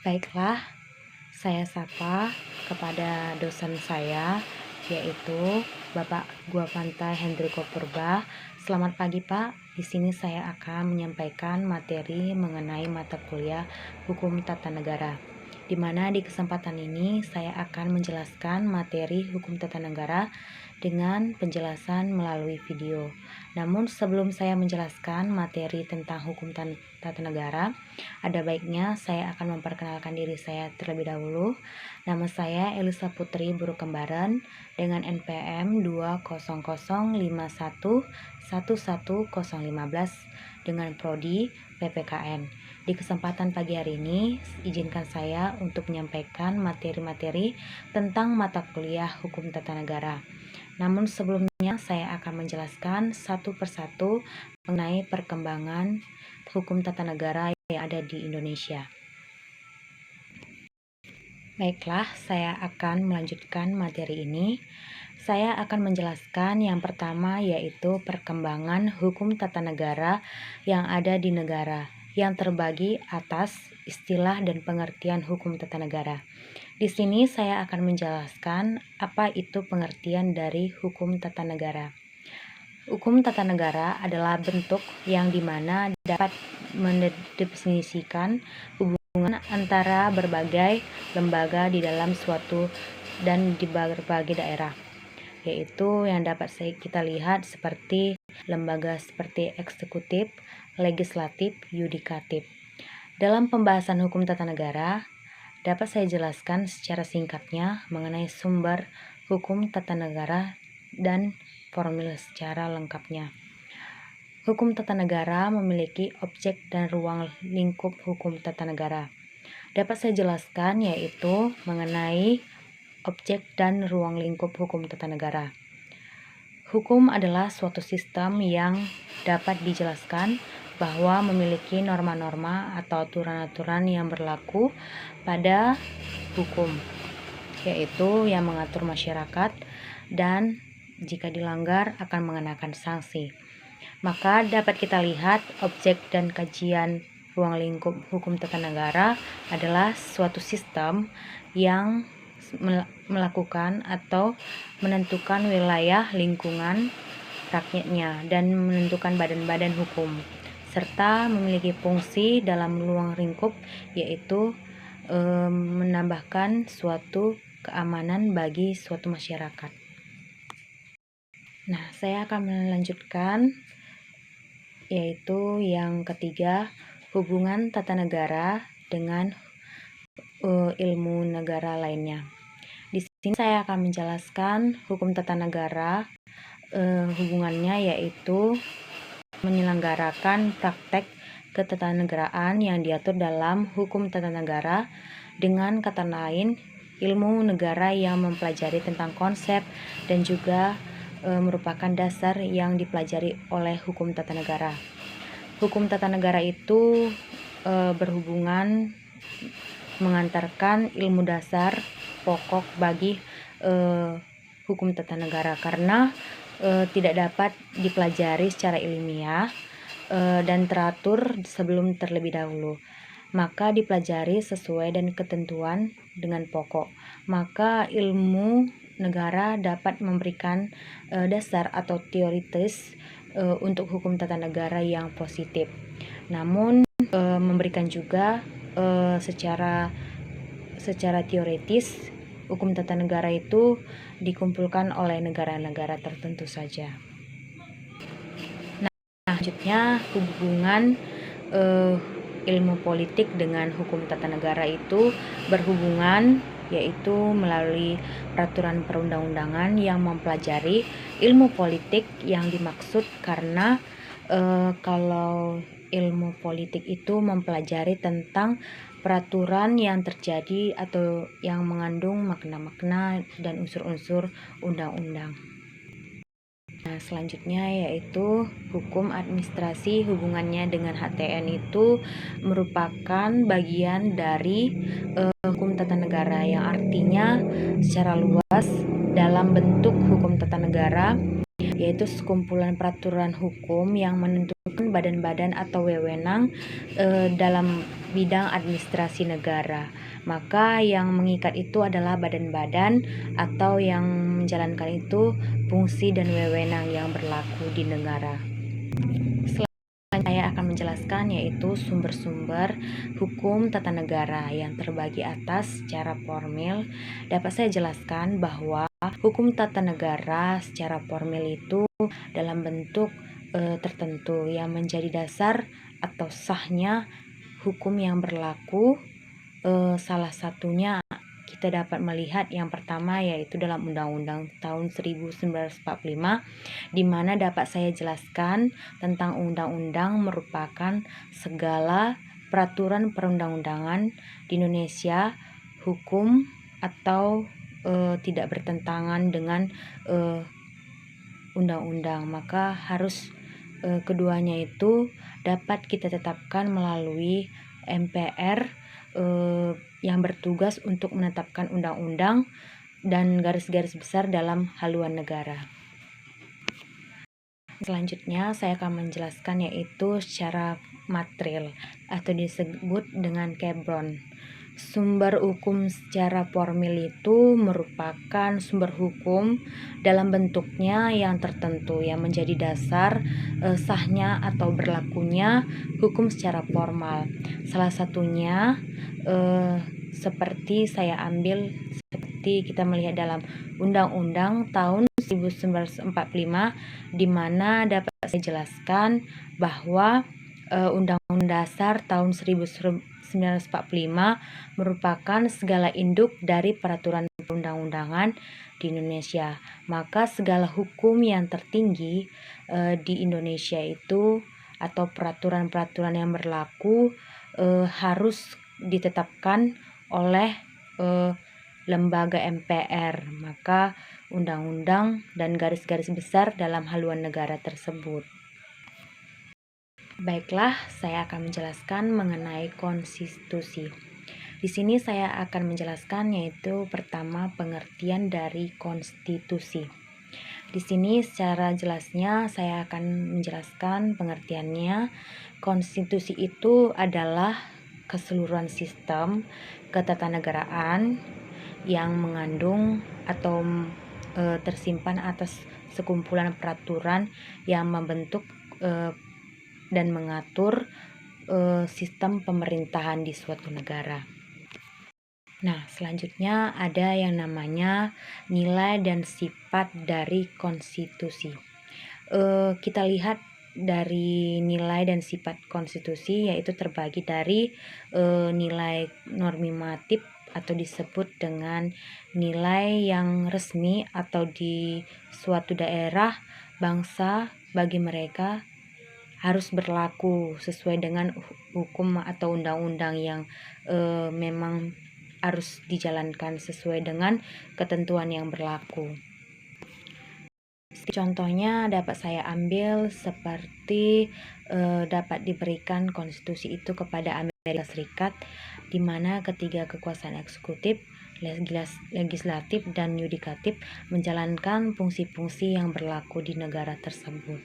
Baiklah, saya sapa kepada dosen saya, yaitu Bapak Guapanta Hendriko Purba. Selamat pagi, Pak. Di sini saya akan menyampaikan materi mengenai mata kuliah Hukum Tata Negara, di mana di kesempatan ini saya akan menjelaskan materi Hukum Tata Negara dengan penjelasan melalui video. Namun sebelum saya menjelaskan materi tentang Hukum Tata Negara, ada baiknya saya akan memperkenalkan diri saya terlebih dahulu. Nama saya Elisa Putri Burukembaran dengan NPM 20051111015 dengan prodi PPKN. Di kesempatan pagi hari ini, izinkan saya untuk menyampaikan materi-materi tentang mata kuliah Hukum Tata Negara. Namun sebelumnya saya akan menjelaskan satu persatu mengenai perkembangan hukum tata negara yang ada di Indonesia. Baiklah, saya akan melanjutkan materi ini. Saya akan menjelaskan yang pertama, yaitu perkembangan hukum tata negara yang ada di negara, yang terbagi atas istilah dan pengertian hukum tata negara. Di sini saya akan menjelaskan apa itu pengertian dari hukum tata negara. Hukum tata negara adalah bentuk yang dimana dapat mendefinisikan hubungan antara berbagai lembaga di dalam suatu dan di berbagai daerah, yaitu yang dapat kita lihat seperti lembaga seperti eksekutif, legislatif, yudikatif. Dalam pembahasan hukum tata negara, dapat saya jelaskan secara singkatnya mengenai sumber hukum tata negara dan formil secara lengkapnya. Hukum tata negara memiliki objek dan ruang lingkup hukum tata negara. Dapat saya jelaskan yaitu mengenai objek dan ruang lingkup hukum tata negara. Hukum adalah suatu sistem yang dapat dijelaskan bahwa memiliki norma-norma atau aturan-aturan yang berlaku pada hukum, yaitu yang mengatur masyarakat dan jika dilanggar akan mengenakan sanksi. Maka dapat kita lihat objek dan kajian ruang lingkup hukum tata negara adalah suatu sistem yang melakukan atau menentukan wilayah lingkungan rakyatnya dan menentukan badan-badan hukum, serta memiliki fungsi dalam ruang lingkup yaitu menambahkan suatu keamanan bagi suatu masyarakat. Nah, saya akan melanjutkan yaitu yang ketiga, hubungan tata negara dengan ilmu negara lainnya. Di sini saya akan menjelaskan hukum tata negara, hubungannya yaitu menyelenggarakan praktek ketatanegaraan yang diatur dalam hukum tata negara. Dengan kata lain, ilmu negara yang mempelajari tentang konsep dan juga merupakan dasar yang dipelajari oleh hukum tata negara. Hukum tata negara itu berhubungan mengantarkan ilmu dasar pokok bagi hukum tata negara karena tidak dapat dipelajari secara ilmiah dan teratur sebelum terlebih dahulu, maka dipelajari sesuai dan ketentuan dengan pokok. Maka ilmu negara dapat memberikan dasar atau teoritis untuk hukum tata negara yang positif, namun memberikan juga secara teoritis hukum tata negara itu dikumpulkan oleh negara-negara tertentu saja. Nah, selanjutnya hubungan ilmu politik dengan hukum tata negara itu berhubungan yaitu melalui peraturan perundang-undangan yang mempelajari ilmu politik yang dimaksud karena kalau ilmu politik itu mempelajari tentang peraturan yang terjadi atau yang mengandung makna-makna dan unsur-unsur undang-undang. Nah, selanjutnya yaitu hukum administrasi, hubungannya dengan HTN itu merupakan bagian dari hukum tata negara yang artinya secara luas dalam bentuk hukum tata negara yaitu sekumpulan peraturan hukum yang menentukan badan-badan atau wewenang dalam bidang administrasi negara. Maka yang mengikat itu adalah badan-badan atau yang menjalankan itu fungsi dan wewenang yang berlaku di negara. Saya akan menjelaskan yaitu sumber-sumber hukum tata negara yang terbagi atas secara formil. Dapat saya jelaskan bahwa hukum tata negara secara formil itu dalam bentuk tertentu yang menjadi dasar atau sahnya hukum yang berlaku. Salah satunya kita dapat melihat yang pertama yaitu dalam Undang-Undang tahun 1945, di mana dapat saya jelaskan tentang undang-undang merupakan segala peraturan perundang-undangan di Indonesia, hukum atau tidak bertentangan dengan undang-undang, maka harus keduanya itu dapat kita tetapkan melalui MPR yang bertugas untuk menetapkan undang-undang dan garis-garis besar dalam haluan negara. Selanjutnya saya akan menjelaskan yaitu secara material atau disebut dengan Kebron. Sumber hukum secara formil itu merupakan sumber hukum dalam bentuknya yang tertentu yang menjadi dasar sahnya atau berlakunya hukum secara formal. Salah satunya seperti saya ambil seperti kita melihat dalam Undang-Undang tahun 1945, di mana dapat saya jelaskan bahwa Undang-Undang Dasar tahun 1945 merupakan segala induk dari peraturan perundang-undangan di Indonesia. Maka segala hukum yang tertinggi di Indonesia itu atau peraturan-peraturan yang berlaku harus ditetapkan oleh lembaga MPR, maka undang-undang dan garis-garis besar dalam haluan negara tersebut. Baiklah, saya akan menjelaskan mengenai konstitusi. Di sini saya akan menjelaskan yaitu pertama pengertian dari konstitusi. Di sini secara jelasnya saya akan menjelaskan pengertiannya. Konstitusi itu adalah keseluruhan sistem ketatanegaraan yang mengandung atau tersimpan atas sekumpulan peraturan yang membentuk dan mengatur sistem pemerintahan di suatu negara. Nah, selanjutnya ada yang namanya nilai dan sifat dari konstitusi. Kita lihat dari nilai dan sifat konstitusi yaitu terbagi dari nilai normatif atau disebut dengan nilai yang resmi atau di suatu daerah bangsa bagi mereka harus berlaku sesuai dengan hukum atau undang-undang yang memang harus dijalankan sesuai dengan ketentuan yang berlaku. Contohnya dapat saya ambil seperti dapat diberikan konstitusi itu kepada Amerika Serikat, di mana ketiga kekuasaan eksekutif, legislatif, dan yudikatif menjalankan fungsi-fungsi yang berlaku di negara tersebut.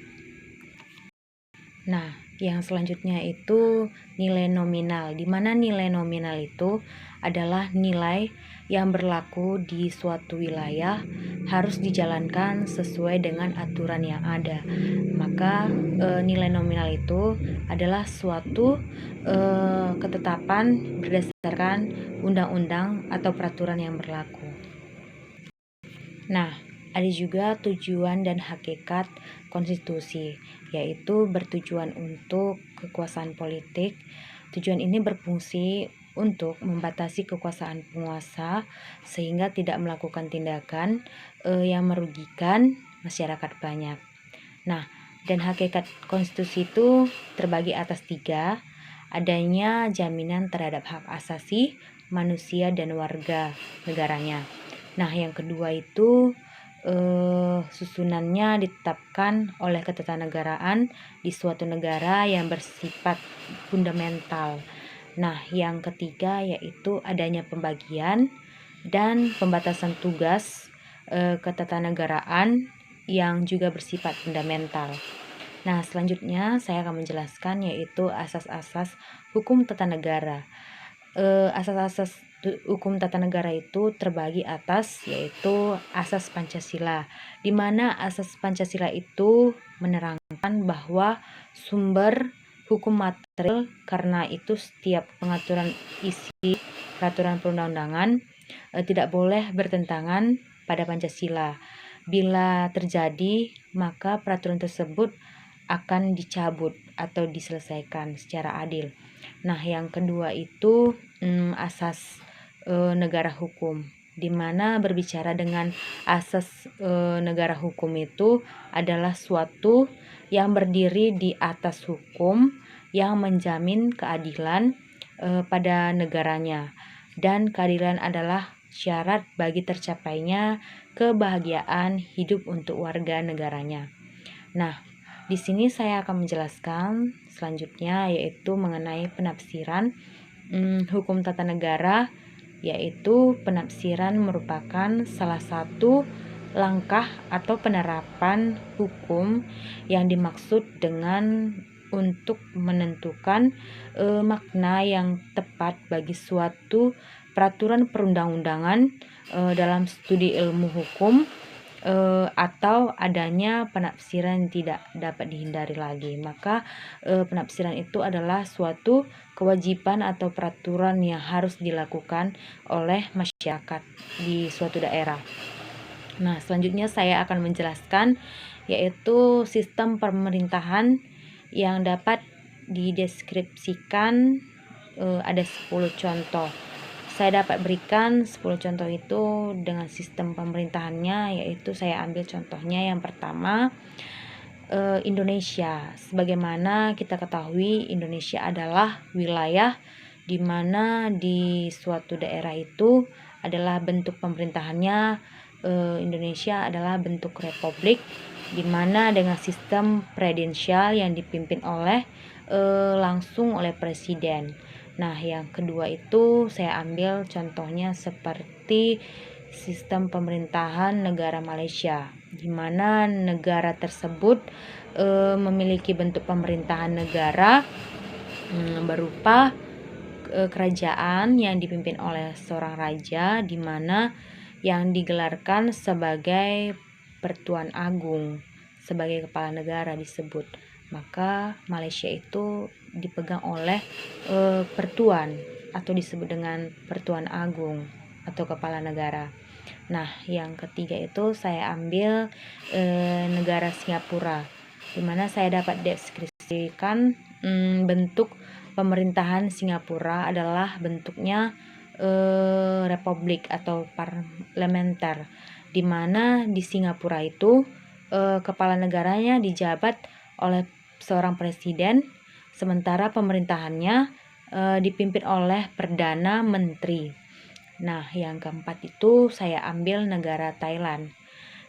Nah, yang selanjutnya itu nilai nominal, di mana nilai nominal itu adalah nilai yang berlaku di suatu wilayah harus dijalankan sesuai dengan aturan yang ada. Maka nilai nominal itu adalah suatu ketetapan berdasarkan undang-undang atau peraturan yang berlaku. Nah, ada juga tujuan dan hakikat konstitusi, yaitu bertujuan untuk kekuasaan politik. Tujuan ini berfungsi untuk membatasi kekuasaan penguasa sehingga tidak melakukan tindakan yang merugikan masyarakat banyak. Nah, dan hakikat konstitusi itu terbagi atas 3, adanya jaminan terhadap hak asasi manusia dan warga negaranya. Nah, yang kedua itu susunannya ditetapkan oleh ketatanegaraan di suatu negara yang bersifat fundamental. Nah, yang ketiga yaitu adanya pembagian dan pembatasan tugas ketatanegaraan yang juga bersifat fundamental. Nah, selanjutnya saya akan menjelaskan yaitu asas-asas hukum tata negara. Asas-asas hukum tata negara itu terbagi atas yaitu asas Pancasila, di mana asas Pancasila itu menerangkan bahwa sumber hukum material, karena itu setiap pengaturan isi peraturan perundang-undangan tidak boleh bertentangan pada Pancasila. Bila terjadi, maka peraturan tersebut akan dicabut atau diselesaikan secara adil. Nah, yang kedua itu asas negara hukum, di mana berbicara dengan asas negara hukum itu adalah suatu yang berdiri di atas hukum yang menjamin keadilan pada negaranya, dan keadilan adalah syarat bagi tercapainya kebahagiaan hidup untuk warga negaranya. Nah, di sini saya akan menjelaskan selanjutnya yaitu mengenai penafsiran hukum tata negara, yaitu penafsiran merupakan salah satu langkah atau penerapan hukum yang dimaksud dengan untuk menentukan makna yang tepat bagi suatu peraturan perundang-undangan dalam studi ilmu hukum, atau adanya penafsiran tidak dapat dihindari lagi. Maka penafsiran itu adalah suatu kewajiban atau peraturan yang harus dilakukan oleh masyarakat di suatu daerah. Nah, selanjutnya saya akan menjelaskan yaitu sistem pemerintahan yang dapat dideskripsikan. Ada 10 contoh. Saya dapat berikan 10 contoh itu dengan sistem pemerintahannya, yaitu saya ambil contohnya yang pertama, Indonesia. Sebagaimana kita ketahui, Indonesia adalah wilayah di mana di suatu daerah itu adalah bentuk pemerintahannya, Indonesia adalah bentuk republik, di mana dengan sistem presidensial yang dipimpin oleh langsung oleh presiden. Nah, yang kedua itu saya ambil contohnya seperti sistem pemerintahan negara Malaysia, di mana negara tersebut memiliki bentuk pemerintahan negara berupa kerajaan yang dipimpin oleh seorang raja, di mana yang digelarkan sebagai Pertuan Agung sebagai kepala negara disebut. Maka Malaysia itu dipegang oleh pertuan atau disebut dengan Pertuan Agung atau kepala negara. Nah, yang ketiga itu saya ambil negara Singapura, di mana saya dapat deskripsikan bentuk pemerintahan Singapura adalah bentuknya republik atau parlementer, di mana di Singapura itu kepala negaranya dijabat oleh seorang presiden, sementara pemerintahannya dipimpin oleh Perdana Menteri. Nah, yang keempat itu saya ambil negara Thailand,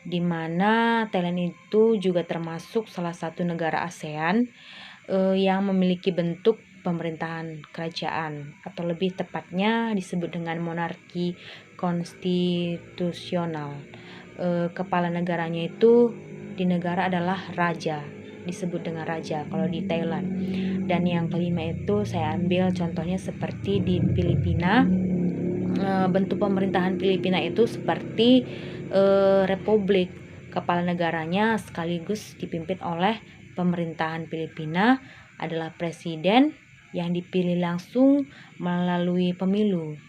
di mana Thailand itu juga termasuk salah satu negara ASEAN yang memiliki bentuk pemerintahan kerajaan, atau lebih tepatnya disebut dengan monarki konstitusional. Kepala negaranya itu di negara adalah raja, disebut dengan raja kalau di Thailand. Dan yang kelima itu saya ambil contohnya seperti di Filipina. Bentuk pemerintahan Filipina itu seperti republik. Kepala negaranya sekaligus dipimpin oleh pemerintahan Filipina adalah presiden yang dipilih langsung melalui pemilu.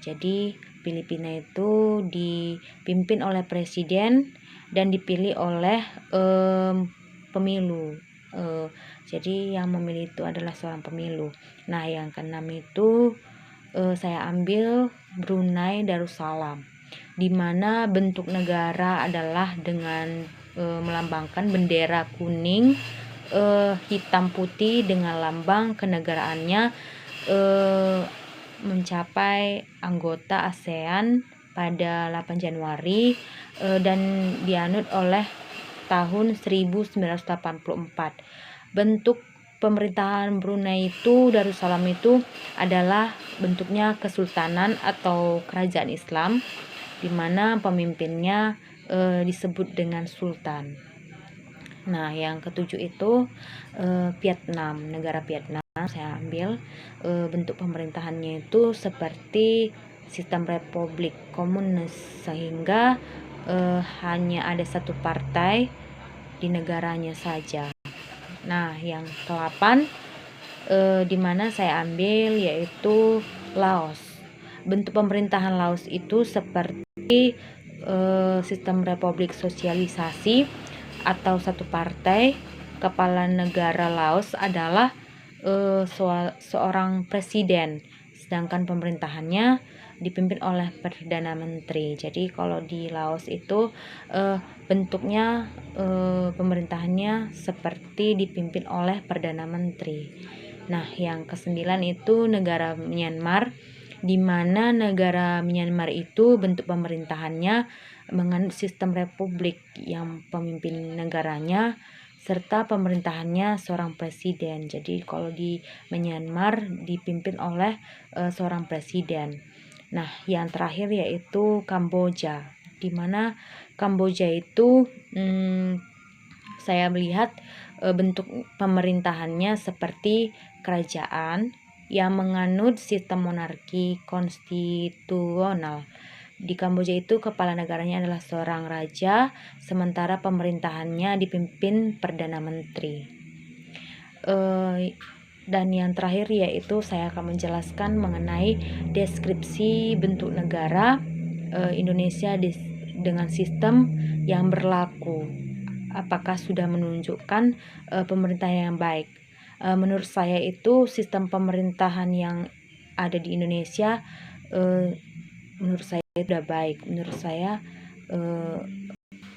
Jadi Filipina itu dipimpin oleh presiden dan dipilih oleh pemilu. Jadi yang memilih itu adalah seorang pemilu. Nah, yang keenam itu saya ambil Brunei Darussalam, di mana bentuk negara adalah dengan melambangkan bendera kuning, hitam putih dengan lambang kenegaraannya mencapai anggota ASEAN pada 8 Januari dan dianut oleh tahun 1984. Bentuk pemerintahan Brunei itu, Darussalam itu adalah bentuknya kesultanan atau kerajaan Islam, di mana pemimpinnya disebut dengan sultan. Nah, yang ketujuh itu Vietnam. Negara Vietnam saya ambil bentuk pemerintahannya itu seperti sistem republik komunis, sehingga hanya ada satu partai di negaranya saja. Nah, yang ke-8 di mana saya ambil yaitu Laos. Bentuk pemerintahan Laos itu seperti sistem republik sosialisasi atau satu partai. Kepala negara Laos adalah seorang presiden, sedangkan pemerintahannya dipimpin oleh perdana menteri. Jadi kalau di Laos itu bentuknya pemerintahannya seperti dipimpin oleh perdana menteri. Nah, yang ke-9 itu negara Myanmar, di mana negara Myanmar itu bentuk pemerintahannya menganut sistem republik yang pemimpin negaranya serta pemerintahannya seorang presiden. Jadi kalau di Myanmar dipimpin oleh seorang presiden. Nah, yang terakhir yaitu Kamboja, di mana Kamboja itu saya melihat bentuk pemerintahannya seperti kerajaan yang menganut sistem monarki konstitusional. Di Kamboja itu kepala negaranya adalah seorang raja, sementara pemerintahannya dipimpin perdana menteri. Dan yang terakhir yaitu saya akan menjelaskan mengenai deskripsi bentuk negara Indonesia dengan sistem yang berlaku. Apakah sudah menunjukkan pemerintahan yang baik? Menurut saya itu sistem pemerintahan yang ada di Indonesia menurut saya sudah baik. Menurut saya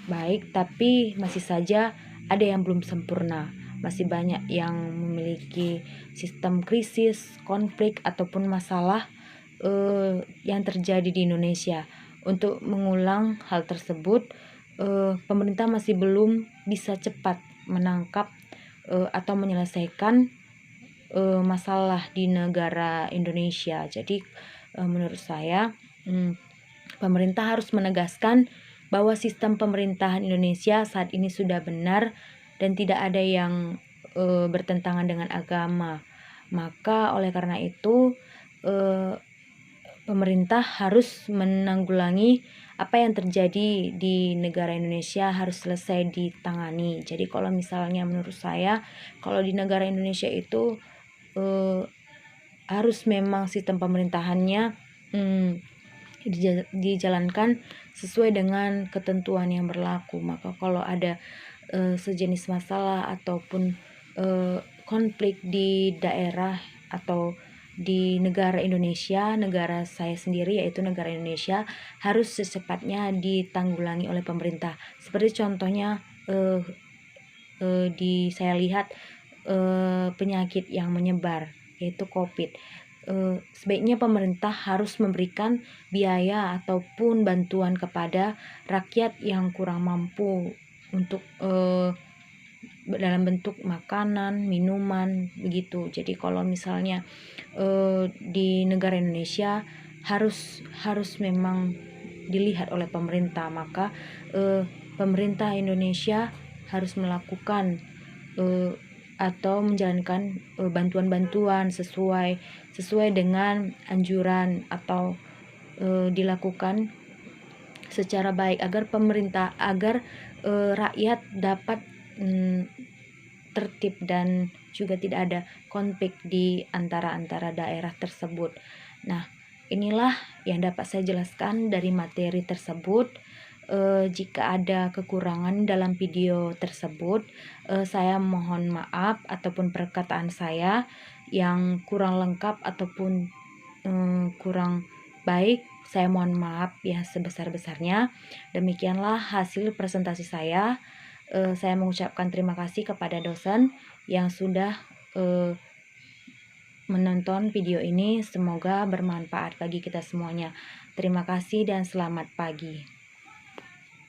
baik, tapi masih saja ada yang belum sempurna. Masih banyak yang memiliki sistem krisis, konflik, ataupun masalah yang terjadi di Indonesia. Untuk mengulang hal tersebut, pemerintah masih belum bisa cepat menangkap atau menyelesaikan masalah di negara Indonesia. Jadi menurut saya pemerintah harus menegaskan bahwa sistem pemerintahan Indonesia saat ini sudah benar dan tidak ada yang bertentangan dengan agama. Maka oleh karena itu pemerintah harus menanggulangi apa yang terjadi di negara Indonesia harus selesai ditangani. Jadi kalau misalnya menurut saya, kalau di negara Indonesia itu harus memang sistem pemerintahannya dijalankan sesuai dengan ketentuan yang berlaku. Maka kalau ada sejenis masalah ataupun konflik di daerah atau di negara Indonesia, negara saya sendiri yaitu negara Indonesia, harus secepatnya ditanggulangi oleh pemerintah. Seperti contohnya saya lihat penyakit yang menyebar yaitu COVID. Sebaiknya pemerintah harus memberikan biaya ataupun bantuan kepada rakyat yang kurang mampu untuk dalam bentuk makanan, minuman, begitu. Jadi kalau misalnya di negara Indonesia harus memang dilihat oleh pemerintah, maka pemerintah Indonesia harus melakukan atau menjalankan bantuan-bantuan sesuai dengan anjuran atau dilakukan secara baik agar rakyat dapat tertib dan juga tidak ada konflik di antara daerah tersebut. Nah, inilah yang dapat saya jelaskan dari materi tersebut. Jika ada kekurangan dalam video tersebut, saya mohon maaf ataupun perkataan saya yang kurang lengkap ataupun kurang baik, saya mohon maaf ya sebesar-besarnya. Demikianlah hasil presentasi saya. Saya mengucapkan terima kasih kepada dosen yang sudah menonton video ini. Semoga bermanfaat bagi kita semuanya. Terima kasih dan selamat pagi.